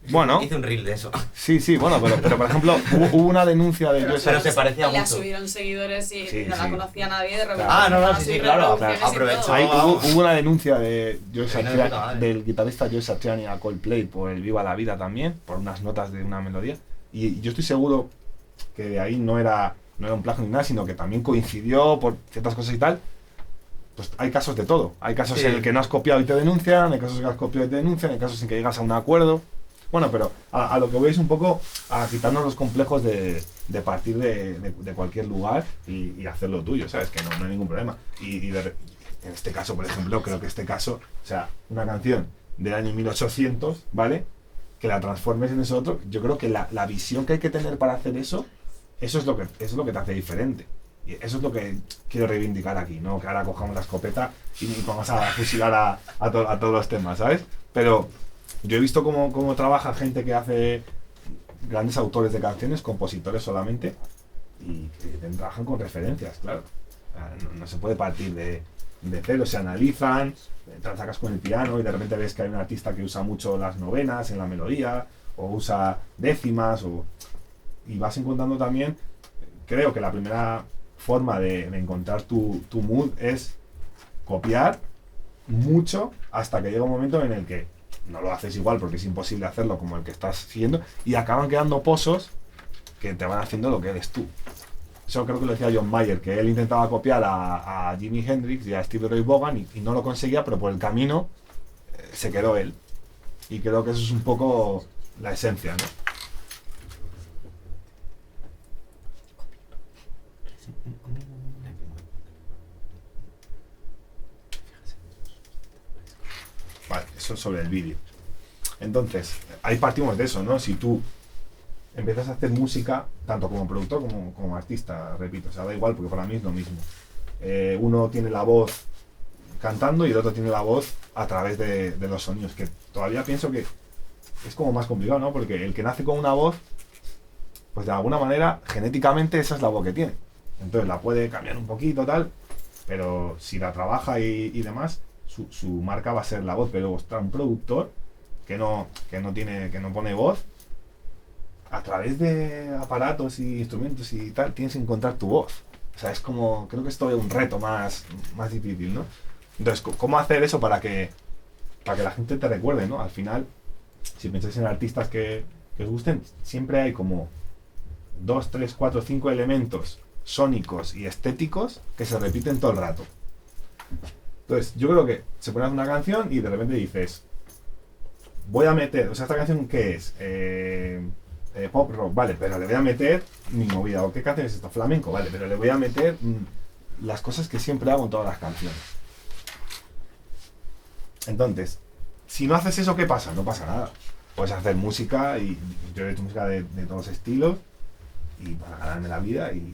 Bueno, Hice un reel de eso. sí, bueno, pero por ejemplo, hubo una denuncia de Joe Pero se parecía y la mucho. subieron seguidores y Sí, no sí. la conocía nadie de repente. Ah, no, empezaba a sí, subir claro, reproducciones y aprovechó. todo. Ahí vamos. hubo una denuncia de Joe Ahí no Satriani- de puta madre. del guitarrista Joe Satriani a Coldplay por el Viva la Vida también, por unas notas de una melodía. Y yo estoy seguro que de ahí no era un plagio ni nada, sino que también coincidió por ciertas cosas y tal. Pues hay casos de todo. Hay casos Sí. en el que no has copiado y te denuncian, hay casos en que has copiado y te denuncian, hay casos en que llegas a un acuerdo. Bueno, pero a lo que voy es un poco a quitarnos los complejos de partir de cualquier lugar y hacerlo tuyo, ¿sabes? Que no hay ningún problema. En este caso, por ejemplo, creo que este caso, o sea, una canción del año 1800, ¿vale? Que la transformes en eso otro, yo creo que la visión que hay que tener para hacer eso es lo que te hace diferente. Y eso es lo que quiero reivindicar aquí, ¿no? Que ahora cojamos la escopeta y vamos a fusilar a todos los temas, ¿sabes? Pero yo he visto cómo trabaja gente que hace grandes autores de canciones, compositores solamente, y que trabajan con referencias, claro. O sea, no se puede partir de cero, se analizan, te la sacas con el piano y de repente ves que hay un artista que usa mucho las novenas en la melodía, o usa décimas, y vas encontrando también, creo que la primera forma de encontrar tu mood es copiar mucho hasta que llega un momento en el que no lo haces igual porque es imposible hacerlo como el que estás siguiendo y acaban quedando pozos que te van haciendo lo que eres tú. Eso creo que lo decía John Mayer, que él intentaba copiar a Jimi Hendrix y a Stevie Ray Vaughan y no lo conseguía, pero por el camino se quedó él. Y creo que eso es un poco la esencia, ¿no? Vale, eso sobre el vídeo. Entonces, ahí partimos de eso, ¿no? Si tú empiezas a hacer música, tanto como productor como artista, repito, o sea, da igual porque para mí es lo mismo. Uno tiene la voz cantando y el otro tiene la voz a través de los sonidos, que todavía pienso que es como más complicado, ¿no? Porque el que nace con una voz, pues de alguna manera, genéticamente esa es la voz que tiene. Entonces la puede cambiar un poquito, tal, pero si la trabaja y demás, su marca va a ser la voz. Pero luego está un productor que no pone voz, a través de aparatos y instrumentos y tal, tienes que encontrar tu voz. O sea, es como, creo que es todavía un reto más difícil, ¿no? Entonces, ¿cómo hacer eso para que la gente te recuerde, ¿no? Al final, si pensáis en artistas que os gusten, siempre hay como 2, 3, 4, 5 elementos sónicos y estéticos que se repiten todo el rato. Entonces, yo creo que se pone a hacer una canción y de repente dices, voy a meter, o sea, ¿esta canción qué es? Pop rock, vale, pero le voy a meter mi movida. ¿O qué canción es esto? Flamenco, vale, pero le voy a meter las cosas que siempre hago en todas las canciones. Entonces, si no haces eso, ¿qué pasa? No pasa nada. Puedes hacer música, y yo he hecho música de todos los estilos, y para ganarme la vida, y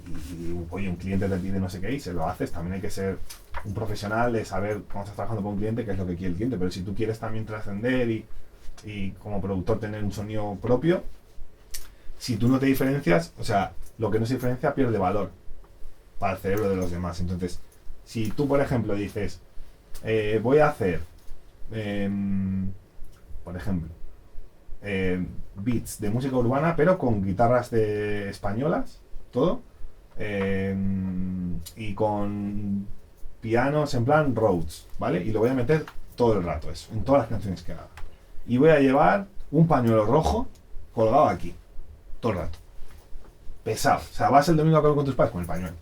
oye, un cliente te pide no sé qué y se lo haces. También hay que ser un profesional de saber cómo estás trabajando con un cliente, qué es lo que quiere el cliente. Pero si tú quieres también trascender y como productor tener un sonido propio, si tú no te diferencias, o sea, lo que no se diferencia pierde valor para el cerebro de los demás. Entonces, si tú, por ejemplo, dices, voy a hacer, por ejemplo, beats de música urbana, pero con guitarras españolas, todo, y con pianos en plan Rhodes, ¿vale? Y lo voy a meter todo el rato, eso, en todas las canciones que haga. Y voy a llevar un pañuelo rojo colgado aquí, todo el rato. Pesado. O sea, vas el domingo a comer con tus padres con el pañuelo.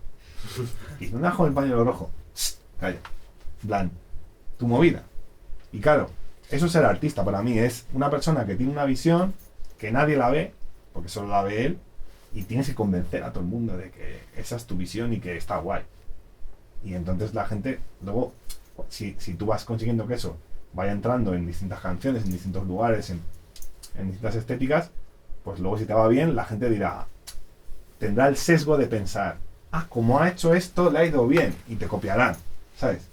Y ¿dónde vas con el pañuelo rojo? Calla. En plan, tu movida. Y claro, eso es ser artista para mí. Es una persona que tiene una visión que nadie la ve, porque solo la ve él, y tienes que convencer a todo el mundo de que esa es tu visión y que está guay. Y entonces la gente, luego, si tú vas consiguiendo que eso vaya entrando en distintas canciones, en distintos lugares, en distintas estéticas, pues luego si te va bien, la gente dirá, tendrá el sesgo de pensar, como ha hecho esto, le ha ido bien, y te copiarán, ¿sabes?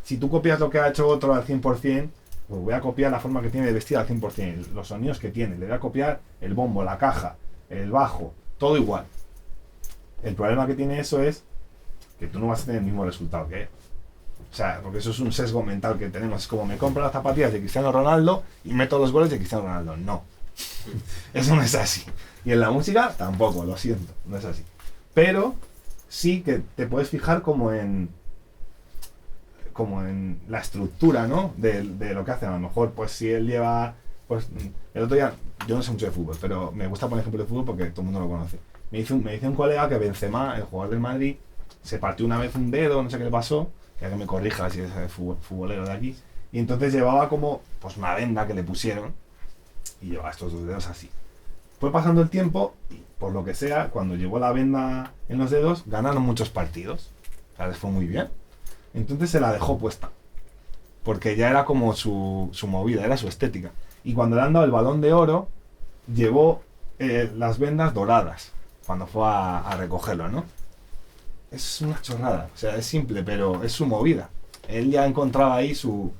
Si tú copias lo que ha hecho otro al 100%, pues voy a copiar la forma que tiene de vestir al 100%, los sonidos que tiene, le voy a copiar el bombo, la caja, el bajo, todo igual. El problema que tiene eso es que tú no vas a tener el mismo resultado que él. O sea, porque eso es un sesgo mental que tenemos. Es como me compro las zapatillas de Cristiano Ronaldo y meto los goles de Cristiano Ronaldo. No. Eso no es así. Y en la música tampoco, lo siento, no es así. Pero sí que te puedes fijar como en la estructura, ¿no? De lo que hace. A lo mejor, pues si él lleva, pues el otro día, yo no sé mucho de fútbol, pero me gusta poner ejemplo de fútbol porque todo el mundo lo conoce. Me dice un colega que Benzema, el jugador del Madrid, se partió una vez un dedo, no sé qué le pasó, que me corrija si es futbolero de aquí, y entonces llevaba como pues una venda que le pusieron y llevaba estos dos dedos así. Fue pasando el tiempo y por lo que sea, cuando llevó la venda en los dedos, ganaron muchos partidos. O sea, les fue muy bien. Entonces se la dejó puesta, porque ya era como su movida, era su estética. Y cuando le han dado el Balón de Oro, llevó las vendas doradas, cuando fue a recogerlo, ¿no? Es una chorrada, o sea, es simple, pero es su movida. Él ya encontraba ahí su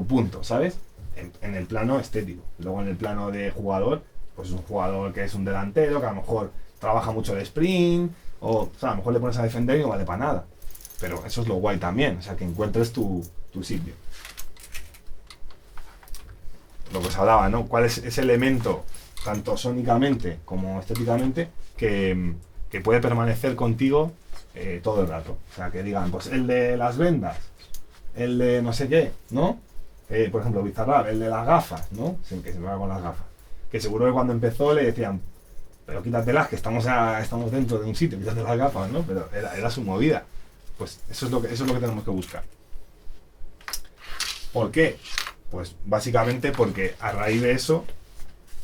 punto, ¿sabes? En el plano estético. Luego en el plano de jugador, pues es un jugador que es un delantero, que a lo mejor trabaja mucho de sprint, o sea, a lo mejor le pones a defender y no vale para nada. Pero eso es lo guay también, o sea, que encuentres tu sitio. Lo que os hablaba, ¿no? ¿Cuál es ese elemento, tanto sónicamente como estéticamente, que puede permanecer contigo todo el rato? O sea, que digan, pues el de las vendas, el de no sé qué, ¿no? Por ejemplo, Bizarrap, el de las gafas, ¿no? Sí, que se me va con las gafas. Que seguro que cuando empezó le decían, pero quítatelas, que estamos dentro de un sitio, quítate las gafas, ¿no? Pero era su movida. Pues eso es lo que tenemos que buscar. ¿Por qué? Pues básicamente porque a raíz de eso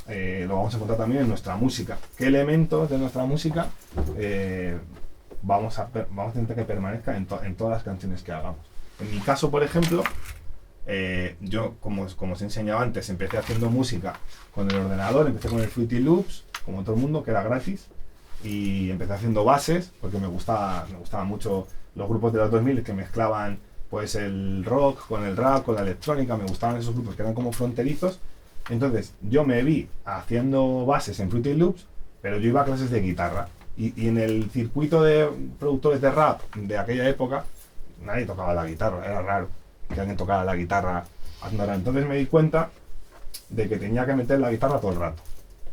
lo vamos a encontrar también en nuestra música. ¿Qué elementos de nuestra música vamos a intentar que permanezcan en todas las canciones que hagamos? En mi caso, por ejemplo, yo, como os he enseñado antes, empecé haciendo música con el ordenador, empecé con el Fruity Loops, como todo el mundo, que era gratis, y empecé haciendo bases, porque me gustaban mucho los grupos de los 2000 que mezclaban pues el rock con el rap, con la electrónica. Me gustaban esos grupos que eran como fronterizos. Entonces yo me vi haciendo bases en Fruity Loops, pero yo iba a clases de guitarra, y en el circuito de productores de rap de aquella época nadie tocaba la guitarra, era raro que alguien tocara la guitarra haciendo rap. Entonces me di cuenta de que tenía que meter la guitarra todo el rato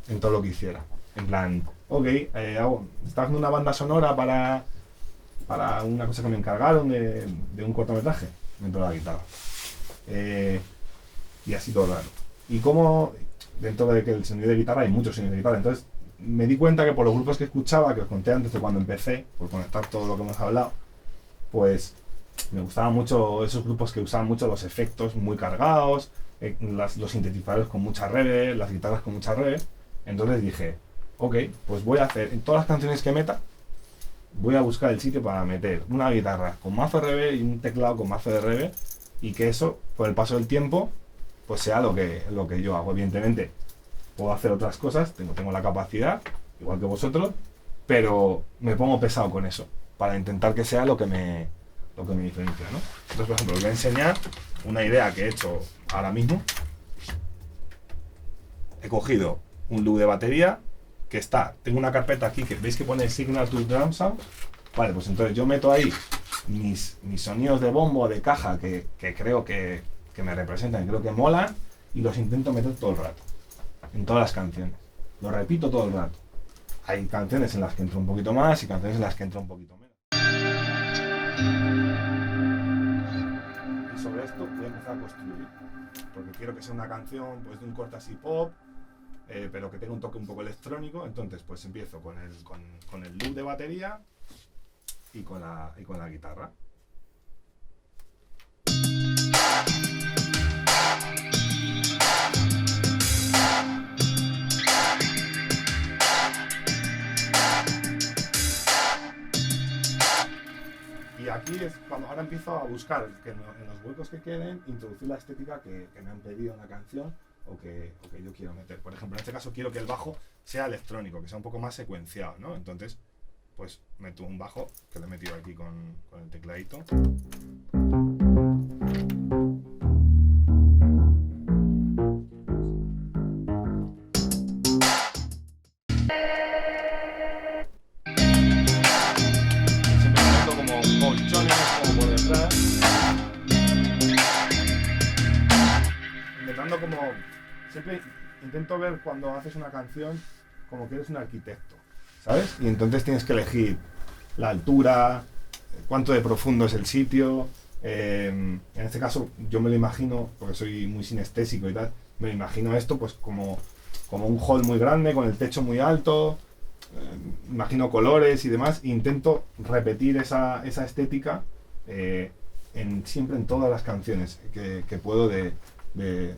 en todo lo que hiciera. En plan, ok, estaba haciendo una banda sonora para una cosa que me encargaron de un cortometraje, meto la guitarra. Y así todo raro. Y como dentro de que el sonido de guitarra hay muchos sonidos de guitarra, entonces me di cuenta que por los grupos que escuchaba, que os conté antes de cuando empecé, por conectar todo lo que hemos hablado, pues me gustaban mucho esos grupos que usaban mucho los efectos muy cargados, los sintetizadores con mucha reverb, las guitarras con mucha reverb. Entonces dije, ok, pues voy a hacer, en todas las canciones que meta, voy a buscar el sitio para meter una guitarra con mazo de reverb y un teclado con mazo de reverb, y que eso, por el paso del tiempo, pues sea lo que yo hago. Evidentemente, puedo hacer otras cosas, tengo la capacidad, igual que vosotros, pero me pongo pesado con eso, para intentar que sea lo que me diferencia, ¿no? Entonces, por ejemplo, os voy a enseñar una idea que he hecho ahora mismo. He cogido un loop de batería que tengo una carpeta aquí que veis que pone Signal to Drum Sound. Vale, pues entonces yo meto ahí mis sonidos de bombo, de caja que creo que me representan, creo que molan, y los intento meter todo el rato, en todas las canciones. Lo repito todo el rato. Hay canciones en las que entro un poquito más y canciones en las que entro un poquito menos. Y sobre esto voy a empezar a construir, porque quiero que sea una canción pues de un corte así pop, pero que tenga un toque un poco electrónico. Entonces pues empiezo con el loop de batería y con la guitarra. Y aquí es cuando ahora empiezo a buscar que en los huecos que queden introducir la estética que me han pedido en la canción o que yo quiero meter. Por ejemplo, en este caso quiero que el bajo sea electrónico, que sea un poco más secuenciado, ¿no? Entonces, pues meto un bajo que lo he metido aquí con el tecladito. Siempre intento ver cuando haces una canción como que eres un arquitecto, ¿sabes? Y entonces tienes que elegir la altura, cuánto de profundo es el sitio. En este caso yo me lo imagino, porque soy muy sinestésico y tal, me imagino esto pues como un hall muy grande con el techo muy alto, imagino colores y demás, e intento repetir esa estética siempre en todas las canciones que puedo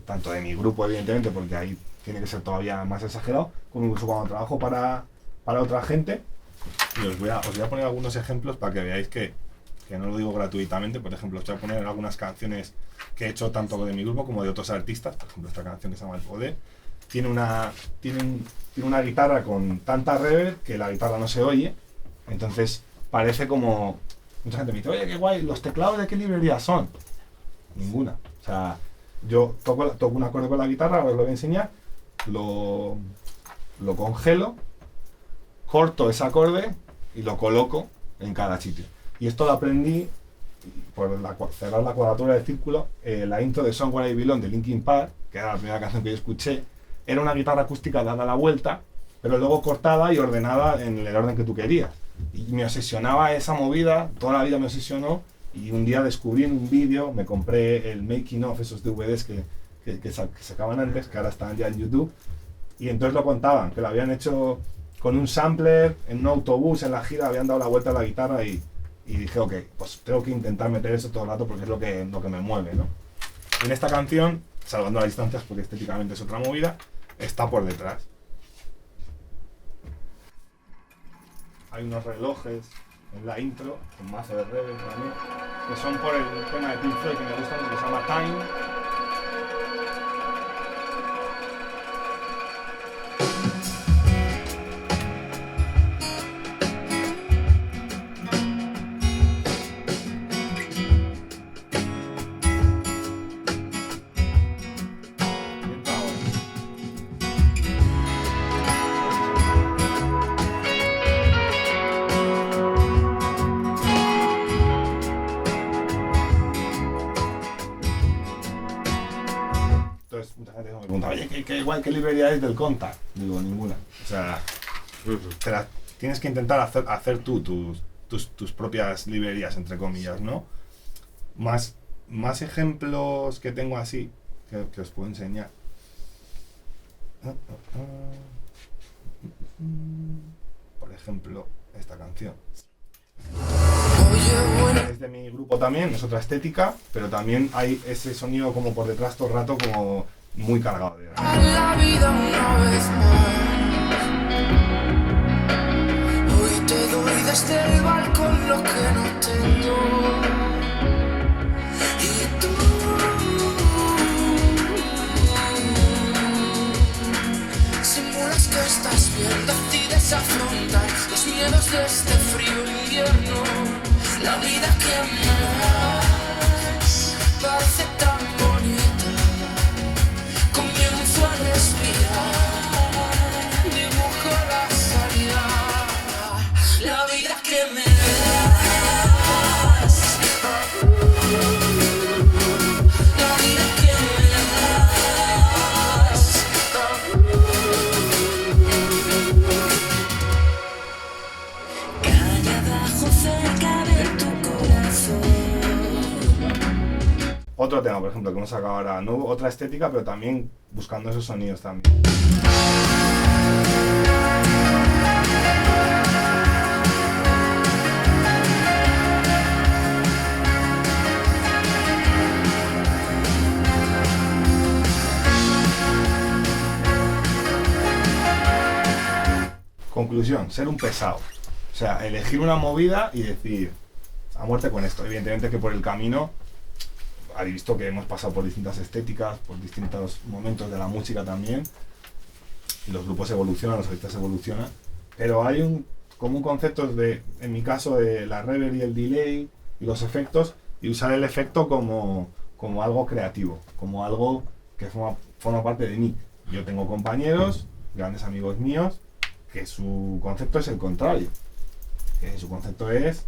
tanto de mi grupo, evidentemente, porque ahí tiene que ser todavía más exagerado, como incluso cuando trabajo para otra gente. Y os voy a poner algunos ejemplos para que veáis que no lo digo gratuitamente. Por ejemplo, os voy a poner algunas canciones que he hecho tanto de mi grupo como de otros artistas. Por ejemplo, esta canción que se llama El Poder tiene una guitarra con tanta reverb que la guitarra no se oye, entonces parece como... Mucha gente me dice, oye, qué guay, ¿los teclados de qué librería son? Ninguna. O sea, yo toco un acorde con la guitarra, os lo voy a enseñar, lo congelo, corto ese acorde y lo coloco en cada sitio. Y esto lo aprendí por cerrar la cuadratura del círculo. La intro de Somewhere I Belong de Linkin Park, que era la primera canción que yo escuché, era una guitarra acústica dada la vuelta, pero luego cortada y ordenada en el orden que tú querías. Y me obsesionaba esa movida, toda la vida me obsesionó. Y un día descubrí en un vídeo, me compré el making of, esos DVDs que sacaban antes, que ahora están ya en YouTube, y entonces lo contaban, que lo habían hecho con un sampler, en un autobús, en la gira, habían dado la vuelta a la guitarra y dije, ok, pues tengo que intentar meter eso todo el rato porque es lo que me mueve, ¿no? Y en esta canción, salvando las distancias porque estéticamente es otra movida, está por detrás. Hay unos relojes en la intro, con mazo de reverb también, que son por el tema de Pink Floyd que me gusta mucho, que se llama Time. Qué guay, ¿qué librería es del Contact? Digo, ninguna. O sea, tienes que intentar hacer tú tus propias librerías, entre comillas, ¿no? Más ejemplos que tengo así, que os puedo enseñar. Por ejemplo, esta canción. Es de mi grupo también, es otra estética, pero también hay ese sonido como por detrás todo el rato como muy cargado de la vida una vez más. Hoy te doy desde el balcón lo que no tengo. Y tú simulas que estás bien, decides afrontar los miedos de este frío invierno. La vida que me das parece tan bonita. Comienzo a respirar, dibujo la salida. La vida que me das, la vida que me das. Calle abajo cerca de tu corazón. Otro tema, por ejemplo, que hemos sacado ahora, nuevo, otra estética, pero también buscando esos sonidos también. Conclusión, ser un pesado. O sea, elegir una movida y decir, a muerte con esto. Evidentemente que por el camino habéis visto que hemos pasado por distintas estéticas, por distintos momentos de la música también, y los grupos evolucionan, los artistas evolucionan, pero hay como un concepto de, en mi caso, de la reverb y el delay y los efectos, y usar el efecto como algo creativo, como algo que forma parte de mí. Yo tengo compañeros, grandes amigos míos, que su concepto es el contrario, que su concepto es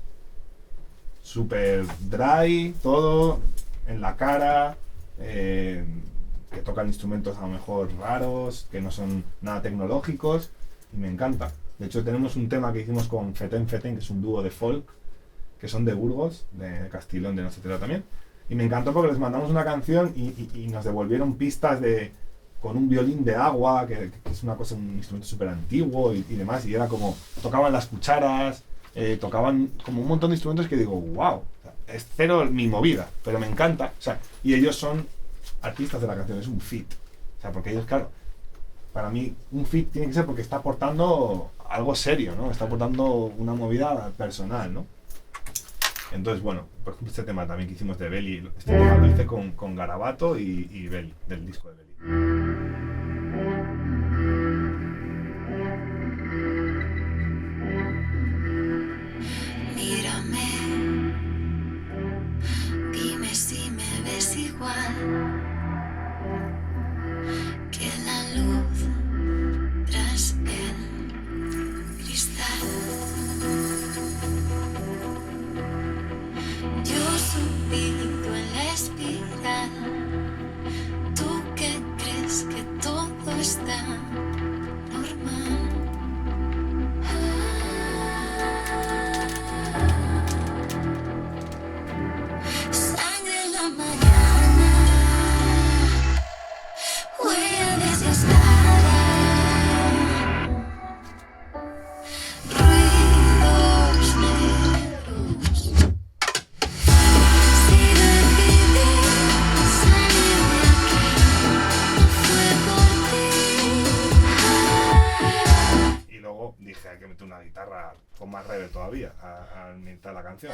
super dry, todo en la cara, que tocan instrumentos a lo mejor raros, que no son nada tecnológicos, y me encanta. De hecho tenemos un tema que hicimos con Feten Feten, que es un dúo de folk, que son de Burgos, de Castilón, de Nostetera también, y me encantó porque les mandamos una canción y nos devolvieron pistas con un violín de agua, que es una cosa, un instrumento súper antiguo y demás, y era como, tocaban las cucharas, tocaban como un montón de instrumentos que digo, wow, es cero mi movida, pero me encanta, o sea, y ellos son artistas de la canción, es un feat, o sea, porque ellos, claro, para mí un feat tiene que ser porque está aportando algo serio, ¿no? Está aportando una movida personal, ¿no? Entonces, bueno, por ejemplo, este tema también que hicimos de Belly, este tema lo hice con Garabato y Belly, del disco de Belly. Mírame, dime si me ves igual que la luz tras el cristal. Yo subido en la espiral, ¿tú qué crees que todo está normal? Sangre en la mañana, huella desgastada, ruidos negros. Si decidí salir de aquí, no fue por ti. Y luego dije, hay que meter una guitarra con más reverb todavía a ambientar la canción.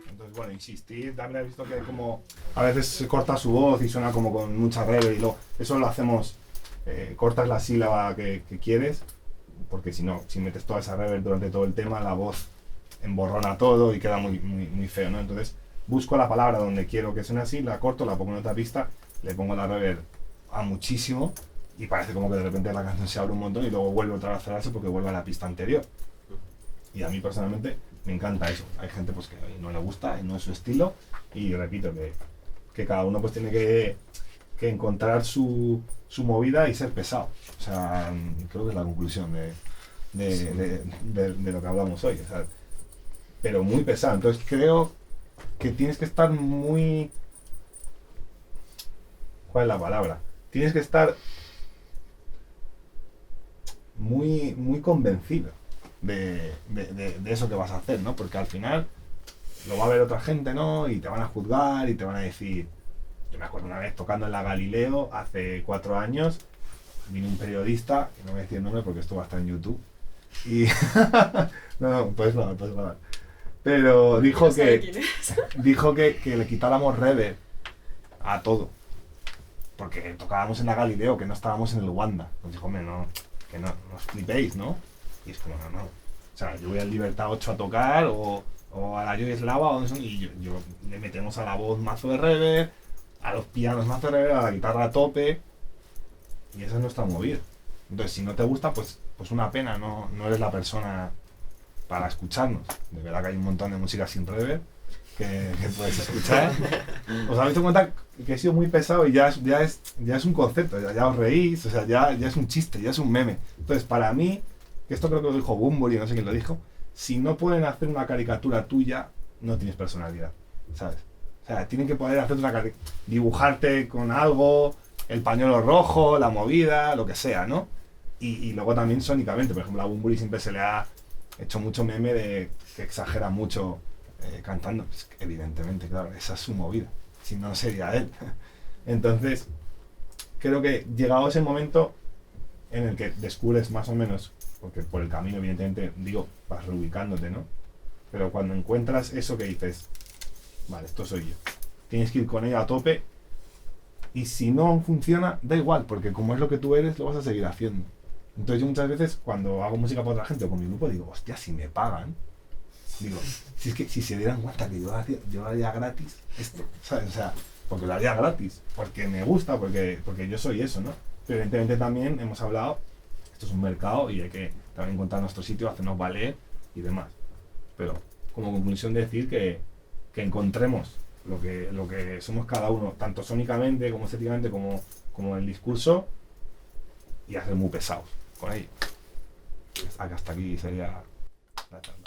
Entonces, bueno, insistir, también habéis visto que como a veces se corta su voz y suena como con mucha reverb y eso lo hacemos, cortas la sílaba que quieres porque si no, si metes toda esa reverb durante todo el tema, la voz emborrona todo y queda muy feo, ¿no? Entonces busco la palabra donde quiero que suene así, la corto, la pongo en otra pista, le pongo la reverb a muchísimo y parece como que de repente la canción se abre un montón y luego vuelve otra vez a cerrarse porque vuelve a la pista anterior. Y a mí personalmente me encanta eso. Hay gente pues que no le gusta, no es su estilo, y repito que cada uno pues tiene que encontrar su movida y ser pesado. O sea, creo que es la conclusión de lo que hablamos hoy. O sea, pero muy pesado. Entonces creo que tienes que estar muy... ¿Cuál es la palabra? Tienes que estar muy convencido de eso que vas a hacer, ¿no? Porque al final lo va a ver otra gente, ¿no? Y te van a juzgar y te van a decir... Yo me acuerdo una vez tocando en la Galileo, hace 4 años, vino un periodista, que no voy a decir el nombre porque esto va a estar en YouTube, y... no, pues no. Pero dijo que le quitáramos reverb a todo. Porque tocábamos en la Galileo, que no estábamos en el Wanda. Nos dijo, hombre, no, que no os flipéis, ¿no? Y es como, no. O sea, yo voy al Libertad 8 a tocar, o a la Joy Slava, y yo le metemos a la voz mazo de reverb, a los pianos mazo de reverb, a la guitarra a tope, y esa es nuestra movida. Entonces, si no te gusta, pues una pena, no eres la persona para escucharnos. De verdad que hay un montón de música sin reverb que puedes escuchar. Os habéis dado cuenta que he sido muy pesado y ya es un concepto, ya os reís, o sea, ya es un chiste, ya es un meme. Entonces, para mí, que esto creo que lo dijo Bumburi, no sé quién lo dijo, si no pueden hacer una caricatura tuya, no tienes personalidad, ¿sabes? O sea, tienen que poder hacer dibujarte con algo, el pañuelo rojo, la movida, lo que sea, ¿no? Y luego también sónicamente, por ejemplo, a Bumburi siempre se le ha hecho mucho meme de que exagera mucho cantando. Pues, evidentemente, claro, esa es su movida, si no sería él. Entonces, creo que llegado ese momento en el que descubres más o menos, porque por el camino evidentemente, digo, vas reubicándote, ¿no? Pero cuando encuentras eso que dices, vale, esto soy yo, tienes que ir con ello a tope, y si no funciona, da igual, porque como es lo que tú eres, lo vas a seguir haciendo. Entonces yo muchas veces cuando hago música para otra gente o con mi grupo digo, hostia, si me pagan, digo, si es que si se dieran cuenta que yo haría gratis esto, ¿sabes? O sea, porque lo haría gratis, porque me gusta, porque yo soy eso, ¿no? Pero evidentemente también hemos hablado, esto es un mercado y hay que también encontrar nuestro sitio, hacernos valer y demás. Pero como conclusión decir que encontremos lo que somos cada uno, tanto sónicamente como estéticamente como en el discurso, y hacer muy pesados con ello. Hasta aquí sería la charla.